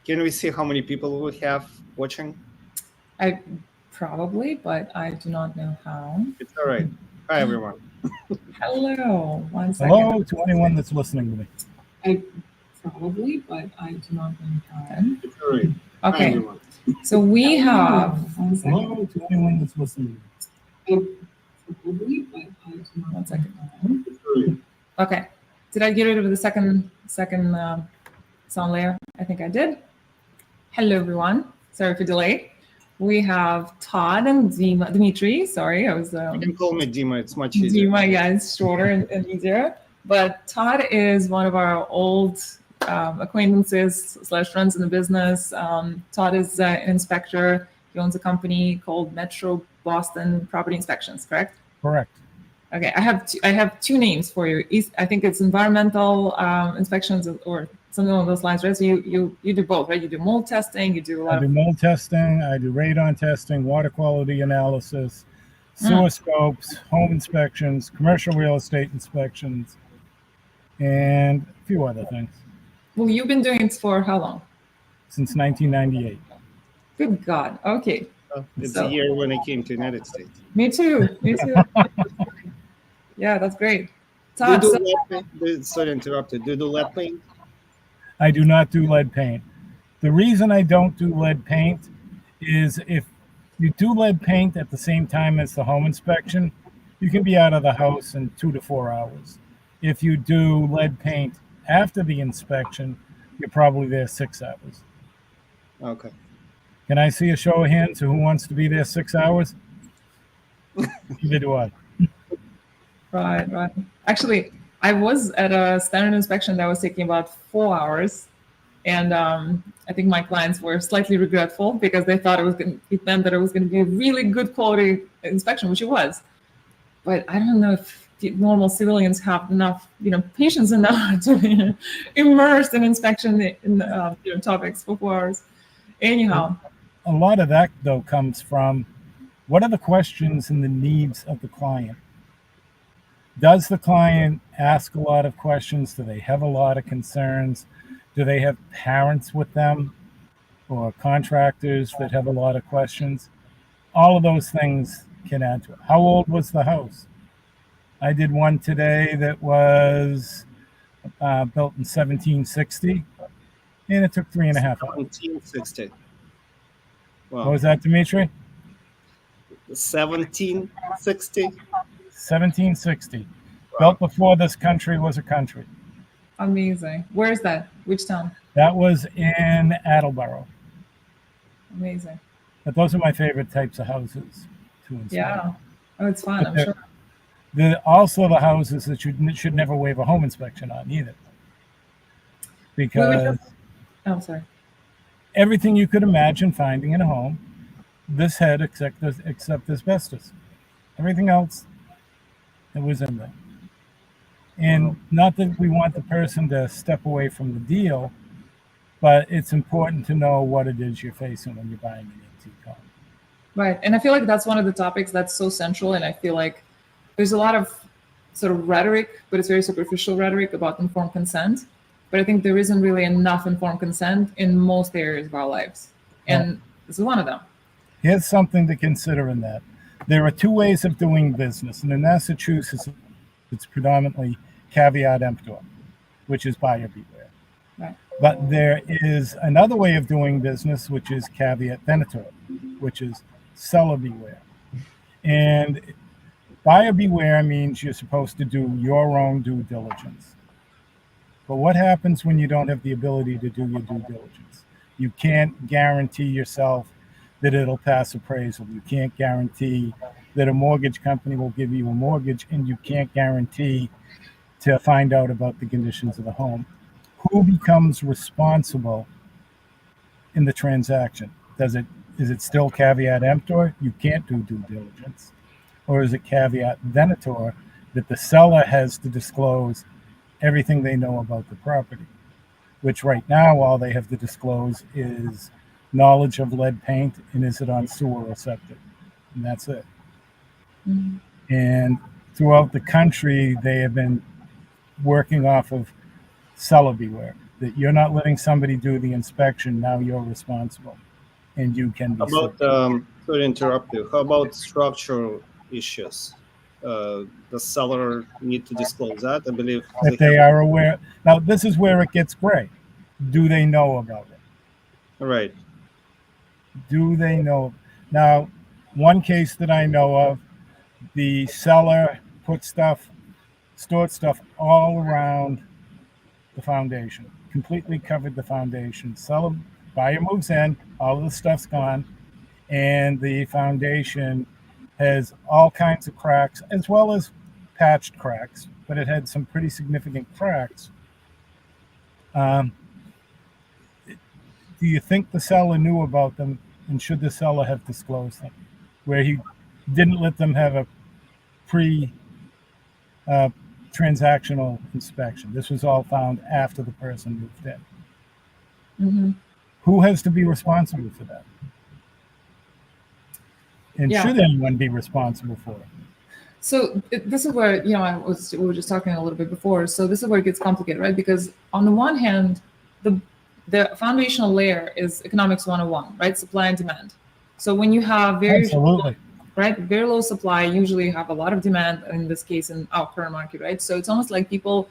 Can we see how many people we have watching? I probably, but I do not know how. It's all right. Hi, everyone. Hello. 1 second. Hello to anyone that's listening to me. I probably, but I do not know how. It's all right. Hi, Okay. everyone. So we have. 1 second. Hello to anyone that's listening to me. Probably, but I do not. 1 second. It's all right. Okay. Did I get rid of the second sound layer? I think I did. Hello, everyone. Sorry for delay. We have Tod and Dimitri. Sorry, I was. You can call me Dima. It's much easier. Dima, yeah, it's shorter and easier. But Tod is one of our old acquaintances / friends in the business. Tod is an inspector. He owns a company called Metro Boston Property Inspections, correct? Correct. Okay, I have two names for you. I think it's environmental inspections or something along those lines, right? So you do both, right? You do mold testing, you do a lot I do mold testing, I do radon testing, water quality analysis, sewer scopes, home inspections, commercial real estate inspections, and a few other things. Well, you've been doing it for how long? Since 1998. Good God. Okay. It's the year when I came to the United States. Me too. Yeah, that's great. Todd, Todd, sorry to interrupt. Do you do lead paint? I do not do lead paint. The reason I don't do lead paint is if you do lead paint at the same time as the home inspection, you can be out of the house in 2 to 4 hours. If you do lead paint after the inspection, you're probably there 6 hours. Okay. Can I see a show of hands who wants to be there 6 hours? Neither do I. Right. Actually, I was at a standard inspection that was taking about 4 hours. And I think my clients were slightly regretful because they thought it meant that it was going to be a really good quality inspection, which it was. But I don't know if normal civilians have enough, patience enough to be immersed in inspection in topics for 4 hours. Anyhow. A lot of that, though, comes from what are the questions and the needs of the client? Does the client ask a lot of questions? Do they have a lot of concerns? Do they have parents with them or contractors that have a lot of questions? All of those things can add to it. How old was the house? I did one today that was built in 1760, and it took 3.5 hours. 1760. Wow. What was that, Dimitri? 1760. 1760. Wow. Built before this country was a country. Amazing. Where is that? Which town? That was in Attleboro. Amazing. But those are my favorite types of houses to inspect. Yeah. Oh, it's fun, I'm sure. They're also the houses that you should never waive a home inspection on either. Because sorry. Everything you could imagine finding in a home, this had except asbestos. Everything else that was in there. And not that we want the person to step away from the deal, but it's important to know what it is you're facing when you're buying an antique home. Right. And I feel like that's one of the topics that's so central. And I feel like there's a lot of sort of rhetoric, but it's very superficial rhetoric about informed consent. But I think there isn't really enough informed consent in most areas of our lives. And this is one of them. Here's something to consider in that. There are two ways of doing business. And in Massachusetts, it's predominantly caveat emptor, which is buyer beware. Right. But there is another way of doing business, which is caveat emptor, which is seller beware. And buyer beware means you're supposed to do your own due diligence. But what happens when you don't have the ability to do your due diligence? You can't guarantee yourself that it'll pass appraisal. You can't guarantee that a mortgage company will give you a mortgage, and you can't guarantee to find out about the conditions of the home. Who becomes responsible in the transaction? Is it still caveat emptor? You can't do due diligence. Or is it caveat venator that the seller has to disclose everything they know about the property, which right now all they have to disclose is knowledge of lead paint and is it on sewer or septic, and that's it. Mm-hmm. And throughout the country, they have been working off of seller beware. that you're not letting somebody do the inspection. Now you're responsible, and you can be About, sued. sorry to interrupt you. How about structural issues? The seller need to disclose that. I believe If they are aware. Now, this is where it gets gray. Do they know about it? Right. Do they know? Now, one case that I know of, the seller stored stuff all around the foundation, completely covered the foundation. Buyer moves in, all of the stuff's gone, and the foundation has all kinds of cracks, as well as patched cracks, but it had some pretty significant cracks. Do you think the seller knew about them, and should the seller have disclosed them, where he didn't let them have a transactional inspection? This was all found after the person moved in. Mm-hmm. Who has to be responsible for that? And should anyone be responsible for it? So this is where, we were just talking a little bit before. So this is where it gets complicated, right? Because on the one hand, the foundational layer is economics 101, right? Supply and demand. So when you have very low supply, usually you have a lot of demand, in this case in our current market, right? So it's almost like people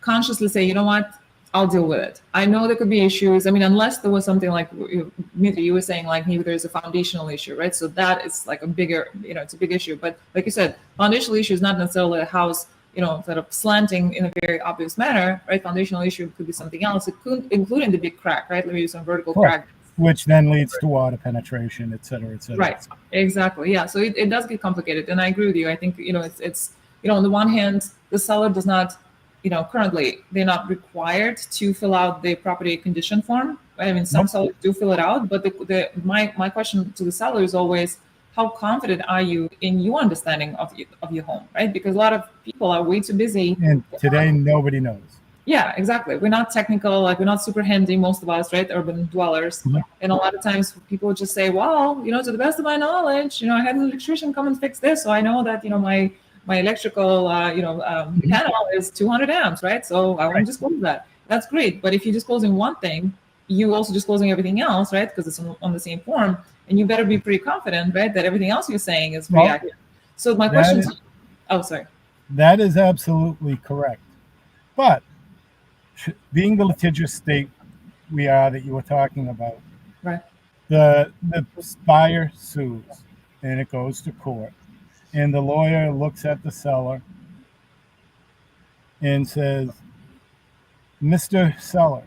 consciously say, you know what, I'll deal with it. I know there could be issues. I mean, unless there was something like Dmitry, you were saying, like maybe there's a foundational issue, right? So that is like a bigger, it's a big issue. But like you said, foundational issue is not necessarily a house, sort of slanting in a very obvious manner, right? Foundational issue could be something else. It could, including the big crack, right? Maybe some vertical crack. Which then leads to water penetration, et cetera, et cetera. Right, exactly, yeah. So it does get complicated. And I agree with you. I think, it's on the one hand, the seller does not, currently they're not required to fill out the property condition form. I mean, some sellers do fill it out, but my question to the seller is always, how confident are you in your understanding of your home, right? Because a lot of people are way too busy. And today, nobody knows. Yeah, exactly. We're not technical, we're not super handy, most of us, right? Urban dwellers. Mm-hmm. And a lot of times people just say, well, to the best of my knowledge, I had an electrician come and fix this. So I know that, my electrical, panel is 200 amps, right? So I want to disclose that. That's great. But if you're disclosing one thing, you also disclosing everything else, right? Because it's on the same form. And you better be pretty confident, right, that everything else you're saying is pretty accurate. So my question is, sorry. That is absolutely correct. But being the litigious state we are that you were talking about, right? The buyer sues, and it goes to court. And the lawyer looks at the seller and says, Mr. Seller,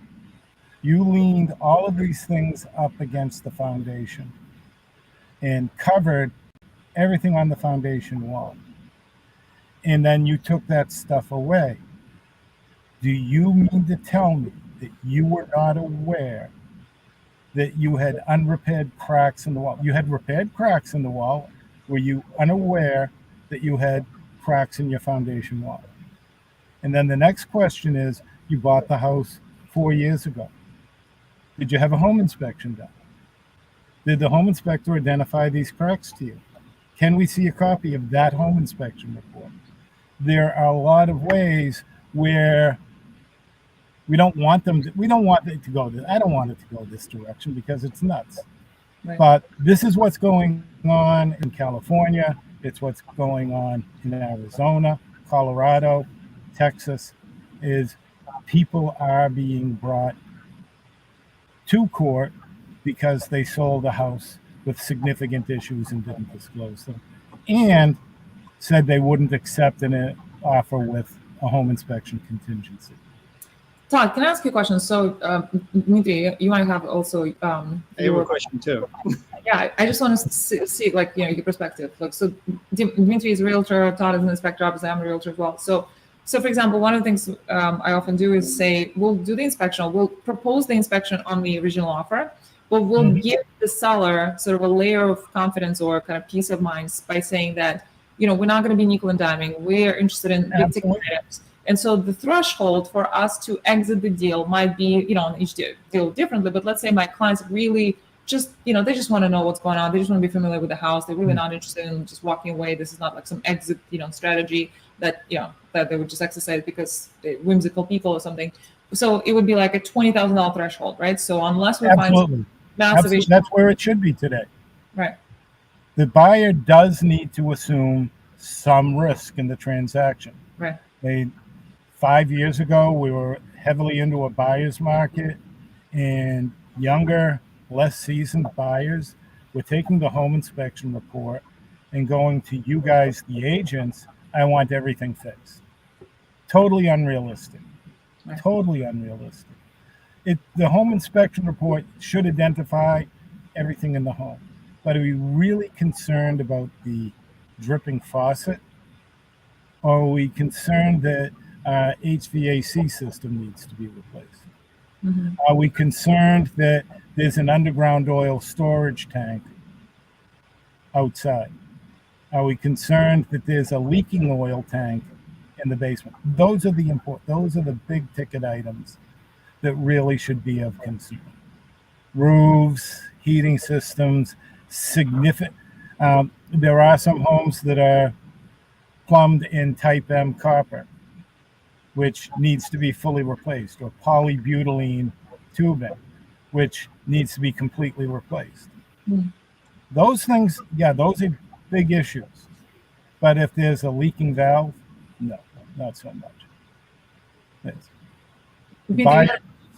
you leaned all of these things up against the foundation and covered everything on the foundation wall. And then you took that stuff away. Do you mean to tell me that you were not aware that you had unrepaired cracks in the wall? You had repaired cracks in the wall. Were you unaware that you had cracks in your foundation wall? And then the next question is, you bought the house 4 years ago. Did you have a home inspection done? Did the home inspector identify these cracks to you? Can we see a copy of that home inspection report? There are a lot of ways where we don't want it to go this. I don't want it to go this direction because it's nuts. Right. But this is what's going on in California. It's what's going on in Arizona, Colorado, Texas, is people are being brought to court because they sold a house with significant issues and didn't disclose them, and said they wouldn't accept an offer with a home inspection contingency. Todd, can I ask you a question? So, Dmitry, you might have also. I have a question too. Yeah, I just want to see your perspective. Look, so Dmitry is a realtor, Todd is an inspector, obviously I'm a realtor as well. So for example, one of the things I often do is say, we'll do the inspection, we'll propose the inspection on the original offer, but we'll give the seller sort of a layer of confidence or kind of peace of mind by saying that, we're not going to be nickel and diming, we're interested in big ticket items. And so the threshold for us to exit the deal might be, on each deal differently, but let's say my clients really just, they just want to know what's going on. They just want to be familiar with the house. They're really not interested in just walking away. This is not like some exit, strategy that, that they would just exercise because they're whimsical people or something. so it would be like a $20,000 threshold, right? So unless we Absolutely. find massive issue, That's where it should be today. right? The buyer does need to assume some risk in the transaction. Right. 5 years ago, we were heavily into a buyer's market, and younger, less seasoned buyers were taking the home inspection report and going to you guys, the agents, I want everything fixed. Totally unrealistic. Right. Totally unrealistic. The home inspection report should identify everything in the home. But are we really concerned about the dripping faucet? Or are we concerned that our HVAC system needs to be replaced? Mm-hmm. Are we concerned that there's an underground oil storage tank outside? Are we concerned that there's a leaking oil tank in the basement? Those are the big ticket items that really should be of concern. Roofs, heating systems, significant. There are some homes that are plumbed in type M copper, which needs to be fully replaced, or polybutylene tubing, which needs to be completely replaced. Mm. Those things, yeah, those are big issues. But if there's a leaking valve, no, not so much. Buy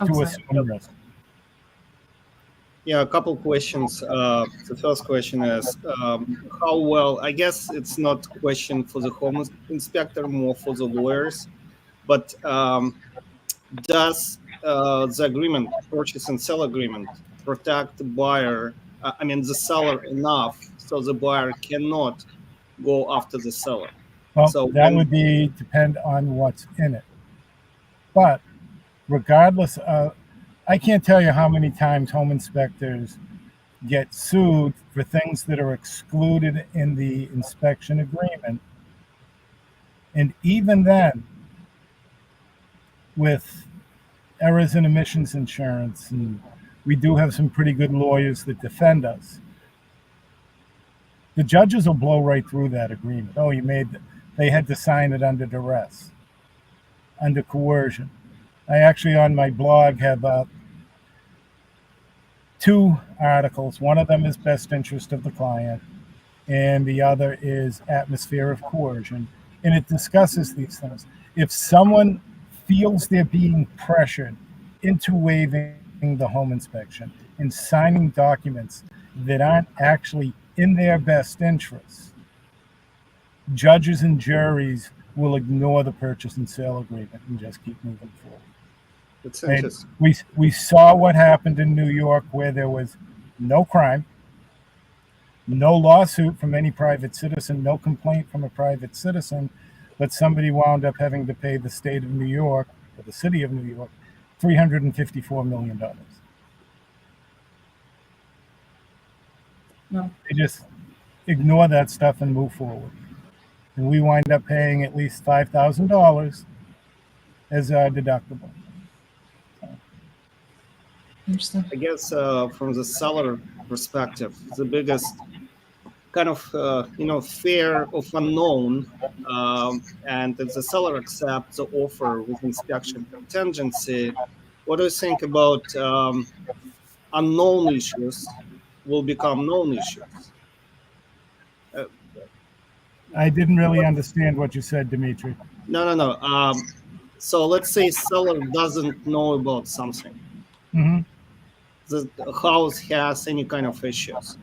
to assume risk. Yeah, a couple questions. The first question is how well, I guess it's not a question for the home inspector, more for the lawyers, but does the agreement, purchase and sell agreement, protect the buyer, the seller enough so the buyer cannot go after the seller? Well, So that would depend on what's in it. But regardless of, I can't tell you how many times home inspectors get sued for things that are excluded in the inspection agreement. And even then, with errors and omissions insurance, and we do have some pretty good lawyers that defend us, the judges will blow right through that agreement. Oh, they had to sign it under duress, under coercion. I actually, on my blog, have 2 articles. One of them is best interest of the client, and the other is atmosphere of coercion. And it discusses these things. If someone feels they're being pressured into waiving the home inspection and signing documents that aren't actually in their best interests, judges and juries will ignore the purchase and sale agreement and just keep moving forward. It's interesting. We saw what happened in New York, where there was no crime, no lawsuit from any private citizen, no complaint from a private citizen, but somebody wound up having to pay the state of New York, or the city of New York, $354 million. No. They just ignore that stuff and move forward. And we wind up paying at least $5,000 as our deductible. Interesting. I guess from the seller perspective, the biggest kind of fear of unknown, and if the seller accepts the offer with inspection contingency, what do you think about unknown issues will become known issues? I didn't really understand what you said, Dimitri. No. So let's say seller doesn't know about something. Mm-hmm. The house has any kind of issues.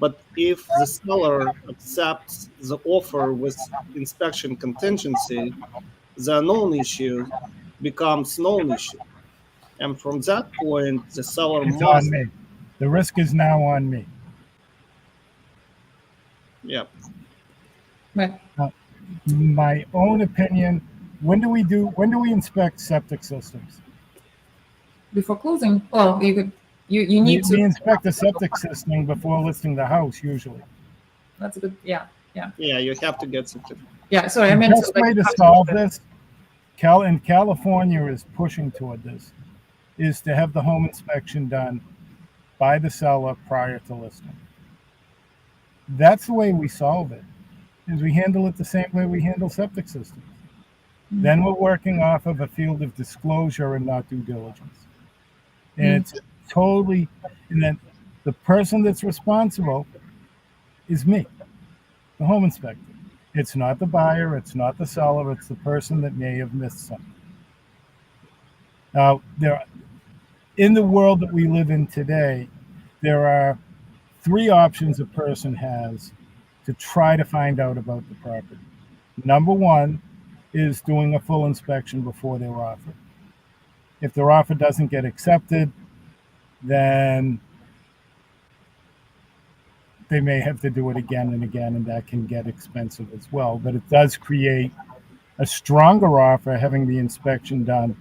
But if the seller accepts the offer with inspection contingency, the known issue becomes known issue. And from that point, the seller It's must... on me. The risk is now on me. Yeah. Right. My own opinion, when do we inspect septic systems? Before closing, well, you need We to. inspect the septic system before listing the house, usually. That's a good. Yeah. Yeah, you have to get certificate. Yeah. Sorry, I The meant best way to solve this, and California is pushing toward this, is to have the home inspection done by the seller prior to listing. That's the way we solve it, is we handle it the same way we handle septic systems. Then we're working off of a field of disclosure and not due diligence. And it's totally, and then the person that's responsible is me, the home inspector. It's not the buyer, it's not the seller, it's the person that may have missed something. Now, in the world that we live in today, there are 3 options a person has to try to find out about the property. Number 1 is doing a full inspection before they're offered. If their offer doesn't get accepted, then they may have to do it again and again, and that can get expensive as well. But it does create a stronger offer having the inspection done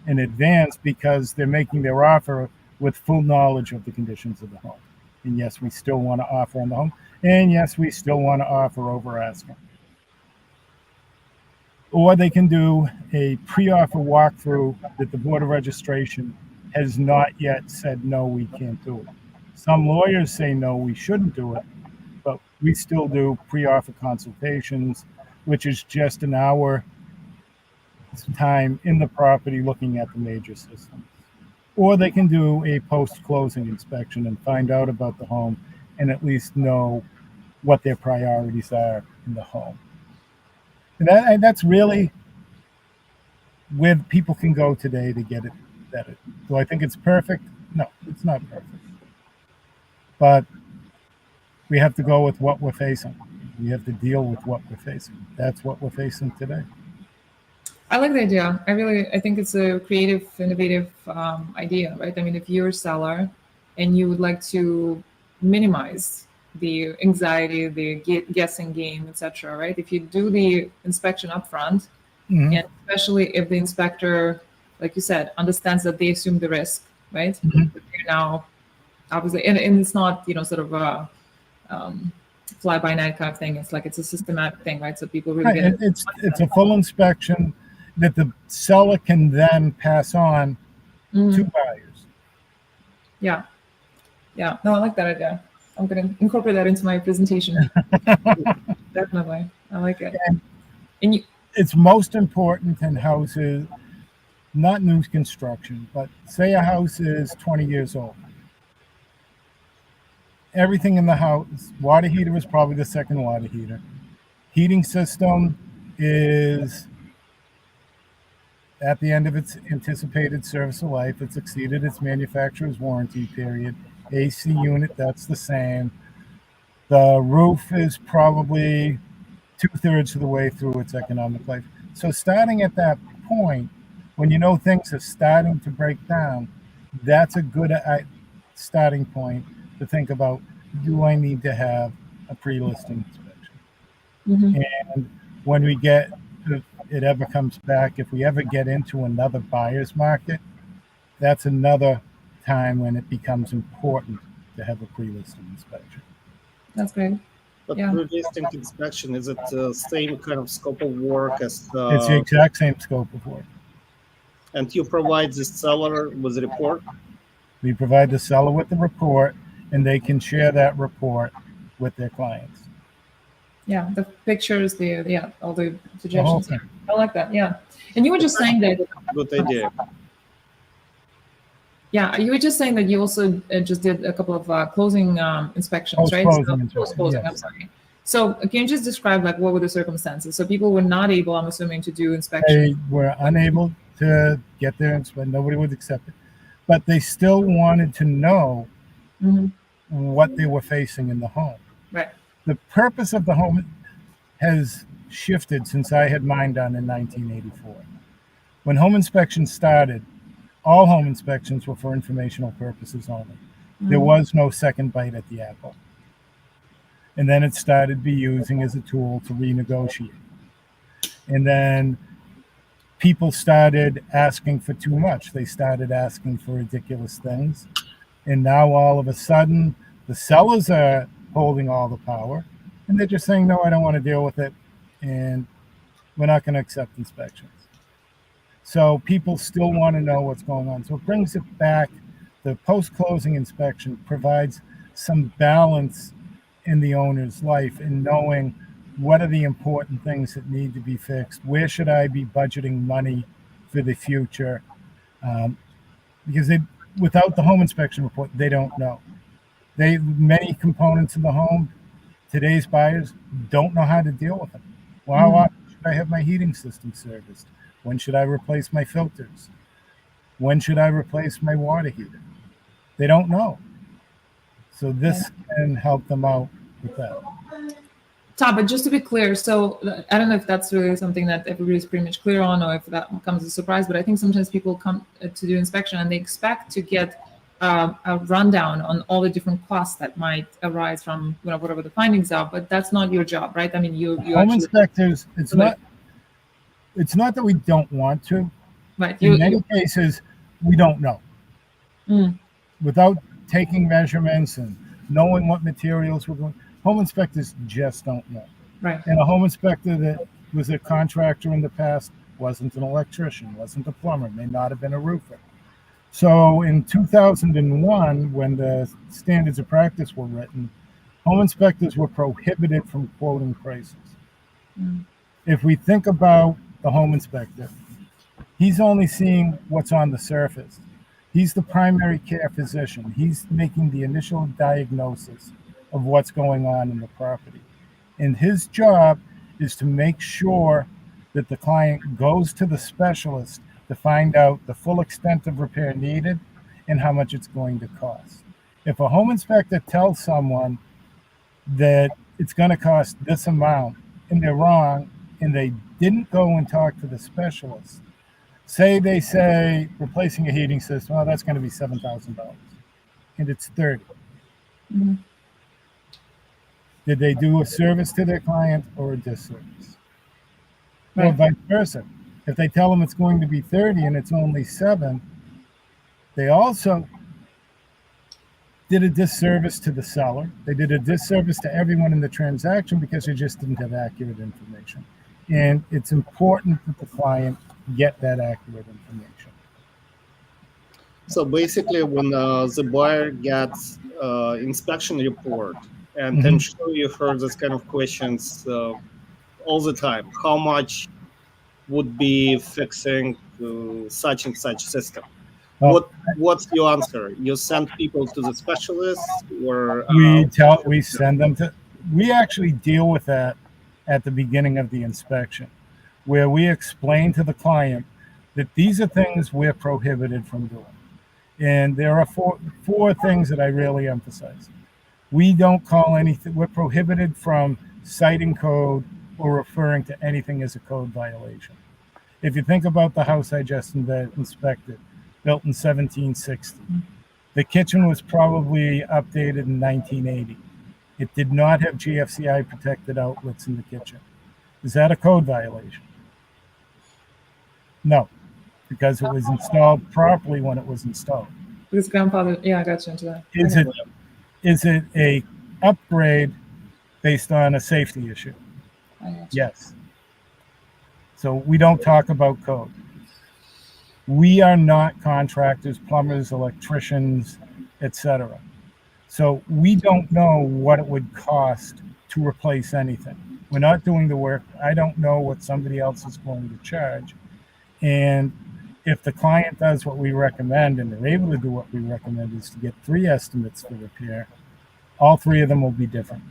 in advance, because they're making their offer with full knowledge of the conditions of the home. And yes, we still want to offer on the home, and yes, we still want to offer over asking. Or they can do a pre-offer walkthrough that the Board of Registration has not yet said, no, we can't do it. Some lawyers say, no, we shouldn't do it, but we still do pre-offer consultations, which is just an hour time in the property looking at the major systems. Or they can do a post-closing inspection and find out about the home and at least know what their priorities are in the home. And that's really where people can go today to get it vetted. Do I think it's perfect? No, it's not perfect. But we have to go with what we're facing. We have to deal with what we're facing. That's what we're facing today. I like the idea. I think it's a creative, innovative idea, right? I mean, if you're a seller and you would like to minimize the anxiety, the guessing game, etc., right? If you do the inspection up front, and especially if the inspector, like you said, understands that they assume the risk, right? They're now, obviously, and it's not, sort of a fly-by-night kind of thing. It's like it's a systematic thing, right? So people really get it. It's a full inspection that the seller can then pass on to buyers. Yeah. No, I like that idea. I'm going to incorporate that into my presentation. Definitely. I like it. And it's most important in houses, not new construction, but say a house is 20 years old. Everything in the house, water heater is probably the second water heater. Heating system is at the end of its anticipated service of life. It's exceeded its manufacturer's warranty period. AC unit, that's the same. The roof is probably 2/3 of the way through its economic life. So starting at that point, when you know things are starting to break down, that's a good starting point to think about, do I need to have a pre-listing inspection? And when we get, if it ever comes back, if we ever get into another buyer's market, that's another time when it becomes important to have a pre-listing inspection. That's great. But pre-listing inspection, is it the same kind of scope of work as... It's the exact same scope of work. And you provide the seller with a report? We provide the seller with the report, and they can share that report with their clients. Yeah, the pictures, all the suggestions. I like that, yeah. And you were just saying that... Good idea. Yeah, you were just saying that you also just did a couple of closing inspections, right? Post-closing, yes. I'm sorry. So can you just describe what were the circumstances? So people were not able, I'm assuming, to do inspections. They were unable to get their inspection. Nobody would accept it. But they still wanted to know what they were facing in the home. Right. The purpose of the home has shifted since I had mine done in 1984. When home inspections started, all home inspections were for informational purposes only. There was no second bite at the apple. And then it started to be using as a tool to renegotiate. And then people started asking for too much. They started asking for ridiculous things. And now all of a sudden, the sellers are holding all the power. And they're just saying, no, I don't want to deal with it. And we're not going to accept inspections. So people still want to know what's going on. So it brings it back. The post-closing inspection provides some balance in the owner's life in knowing what are the important things that need to be fixed? Where should I be budgeting money for the future? Because without the home inspection report, they don't know. Many components in the home, today's buyers don't know how to deal with them. Well, how often should I have my heating system serviced? When should I replace my filters? When should I replace my water heater? They don't know. So this can help them out with that. Todd, but just to be clear, so I don't know if that's really something that everybody's pretty much clear on, or if that comes as a surprise, but I think sometimes people come to do inspection and they expect to get a rundown on all the different costs that might arise from whatever the findings are, but that's not your job, right? I mean, you home inspectors, it's not that we don't want to. Right. In many cases, we don't know. Without taking measurements and knowing what materials we're going, home inspectors just don't know. Right. And a home inspector that was a contractor in the past wasn't an electrician, wasn't a plumber, may not have been a roofer. So in 2001, when the standards of practice were written, home inspectors were prohibited from quoting prices. If we think about the home inspector, he's only seeing what's on the surface. He's the primary care physician. He's making the initial diagnosis of what's going on in the property. And his job is to make sure that the client goes to the specialist to find out the full extent of repair needed and how much it's going to cost. If a home inspector tells someone that it's going to cost this amount and they're wrong and they didn't go and talk to the specialist, say they say replacing a heating system, well, that's going to be $7,000 and it's 30. Did they do a service to their client or a disservice? Or vice versa. If they tell them it's going to be 30 and it's only 7, they also did a disservice to the seller. They did a disservice to everyone in the transaction because they just didn't have accurate information. And it's important that the client get that accurate information. So basically, when the buyer gets inspection report, and I'm sure you heard this kind of questions all the time, how much would be fixing such and such system? What's your answer? You send people to the specialists, or we send them to. We actually deal with that at the beginning of the inspection, where we explain to the client that these are things we're prohibited from doing. And there are four things that I really emphasize. We don't call anything, we're prohibited from citing code or referring to anything as a code violation. If you think about the house I just inspected, built in 1760, the kitchen was probably updated in 1980. It did not have GFCI protected outlets in the kitchen. Is that a code violation? No, because it was installed properly when it was installed. His grandfather, I got you into that. Is it a upgrade based on a safety issue? Yes. So we don't talk about code. We are not contractors, plumbers, electricians, etc. So we don't know what it would cost to replace anything. We're not doing the work. I don't know what somebody else is going to charge. And if the client does what we recommend and they're able to do what we recommend, is to get 3 estimates for repair, all 3 of them will be different.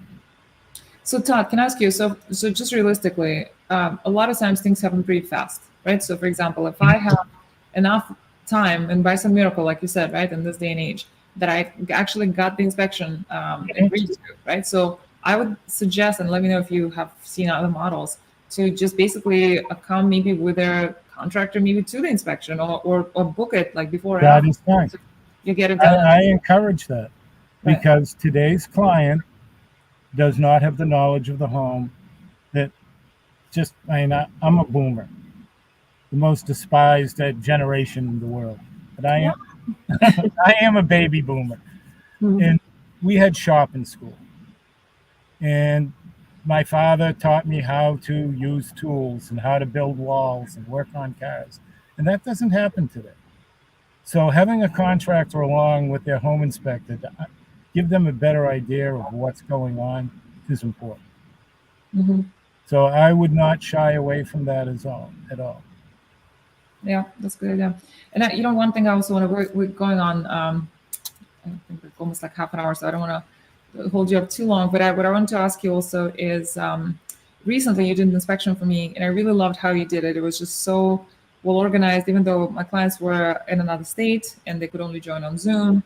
So Todd, can I ask you, so just realistically, a lot of times things happen pretty fast, right? So for example, if I have enough time and by some miracle, like you said, right, in this day and age, that I actually got the inspection agreed to, right? So I would suggest, and let me know if you have seen other models, to just basically come maybe with a contractor, maybe to the inspection, or book it like before. That is fine. So you get it done. I encourage that because today's client does not have the knowledge of the home. That just, I'm a boomer, the most despised generation in the world. But I am, I am a baby boomer, and we had shop in school, and my father taught me how to use tools and how to build walls and work on cars, and that doesn't happen today. So having a contractor along with their home inspector to give them a better idea of what's going on is important. So I would not shy away from that at all. Yeah, that's a good idea. And one thing I also want to, we're going on, I think we're almost like half an hour, so I don't want to hold you up too long. But what I want to ask you also is, recently you did an inspection for me, and I really loved how you did it. It was just so well organized, even though my clients were in another state and they could only join on Zoom.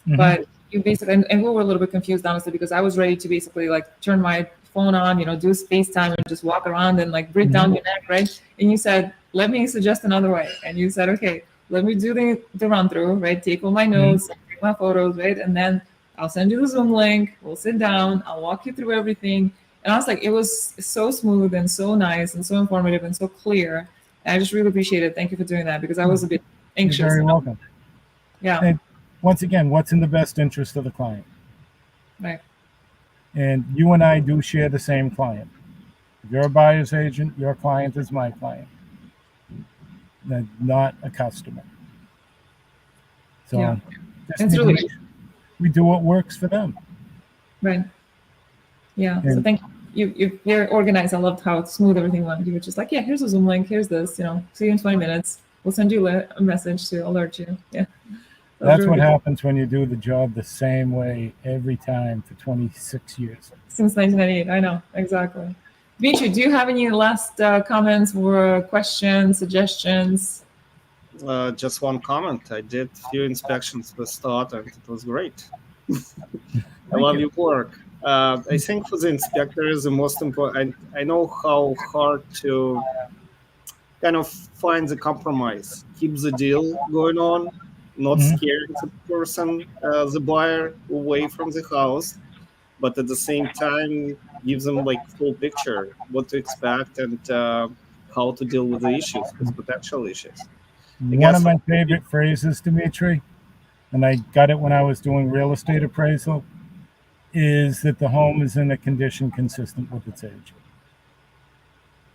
Mhm. But you basically, and we were a little bit confused, honestly, because I was ready to basically like turn my phone on, do FaceTime and just walk around and like breathe down your neck, right? And you said, let me suggest another way. And you said, okay, let me do the run through, right? Take all my notes, take my photos, right? And then I'll send you the Zoom link. We'll sit down. I'll walk you through everything. And I was like, it was so smooth and so nice and so informative and so clear. And I just really appreciate it. Thank you for doing that, because I was a bit anxious. You're very welcome. Yeah. And once again, what's in the best interest of the client? Right. And you and I do share the same client. If you're a buyer's agent, your client is my client, not a customer. So Yeah. just It's need to really- make sure we do what works for them. Right. Yeah. So And- thank you. You're organized. I loved how smooth everything went. You were just like, yeah, here's a Zoom link. Here's this. See you in 20 minutes. We'll send you a message to alert you. Yeah. That's what happens when you do the job the same way every time for 26 years. Since 1998. I know. Exactly. Dimitri, do you have any last comments or questions, suggestions? Just one comment. I did a few inspections with Tod, and it was great. I love your work. I think for the inspectors, the most important, I know how hard to kind of find the compromise, keep the deal going on, not scaring the person, the buyer, away from the house, but at the same time, give them like full picture, what to expect and how to deal with the issues, with potential issues. One of my favorite phrases, Dimitri, and I got it when I was doing real estate appraisal, is that the home is in a condition consistent with its age.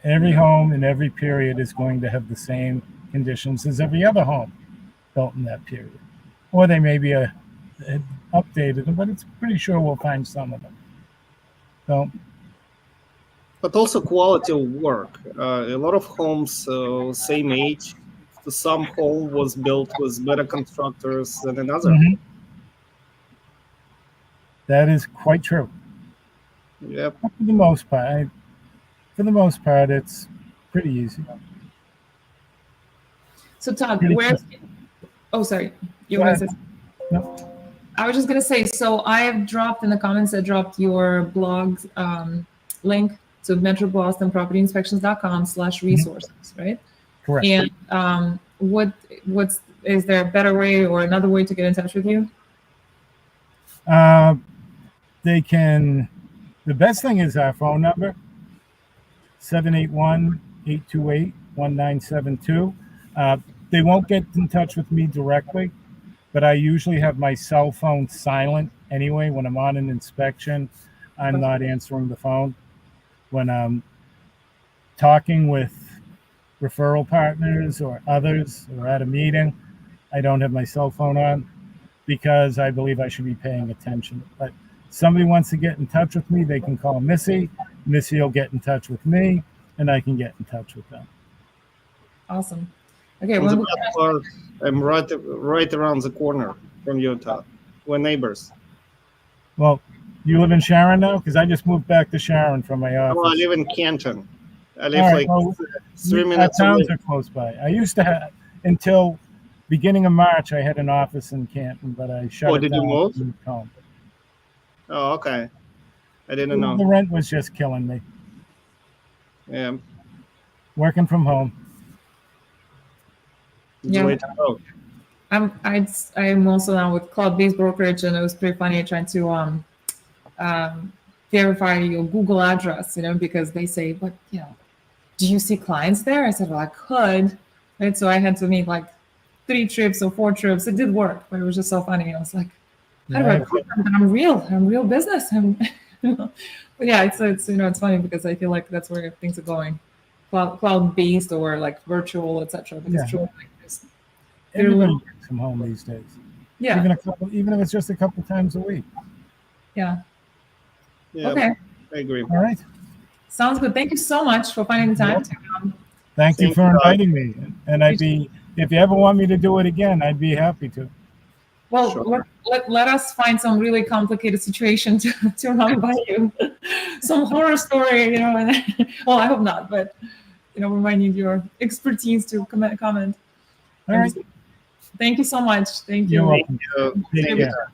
Every home in every period is going to have the same conditions as every other home built in that period. Or they may be updated, but it's pretty sure we'll find some of them. So, but also quality of work. A lot of homes, same age. Some home was built with better constructors than another. That is quite true. Yep. For the most part, it's pretty easy. So Tod, Pretty where? easy. Oh, sorry. You want to say? No. I was just gonna say. So I have dropped in the comments. I dropped your blog link to metrobostonpropertyinspections.com/resources, right? Correct. And is there a better way or another way to get in touch with you? They can. The best thing is our phone number, 781-828-1972. They won't get in touch with me directly, but I usually have my cell phone silent anyway. When I'm on an inspection, I'm not answering the phone. When I'm talking with referral partners or others or at a meeting, I don't have my cell phone on because I believe I should be paying attention. But somebody wants to get in touch with me, they can call Missy. Missy will get in touch with me, and I can get in touch with them. Awesome. Okay. On the best part, I'm right around the corner from you, Tod. We're neighbors. Well, you live in Sharon now? Because I just moved back to Sharon from my office. Oh, I live in Canton. I live 3 minutes our away. towns are close by. I used to have, until beginning of March, I had an office in Canton, but I shut it down. Did you move? And moved home. Oh, okay. I didn't know. The rent was just killing me. Yeah. Working from home. It's the way to go. I'm also now with cloud-based brokerage, and it was pretty funny trying to verify your Google address, because they say, but do you see clients there? I said, well, I could, right? So I had to make like 3 trips or 4 trips. It did work, but it was just so funny. I was like, how do I prove that I'm real business? But yeah, it's it's funny because I feel like that's where things are going, cloud-based or like virtual, etc. Because truly, everybody works from home these days. Yeah. Even if it's just a couple times a week. Yeah. Yeah. Okay. I agree. All right. Sounds good. Thank you so much for finding the time to Thank you Thank for you, inviting me. And I'd be, if you ever want me to do it again, I'd be happy to. Well, Sure. let us find some really complicated situation to run by you. Some horror story, you know. And, well, I hope not, but you know, we might need your expertise to comment. All right. Thank you so much. Thank you. You're welcome. Thank Take you. care.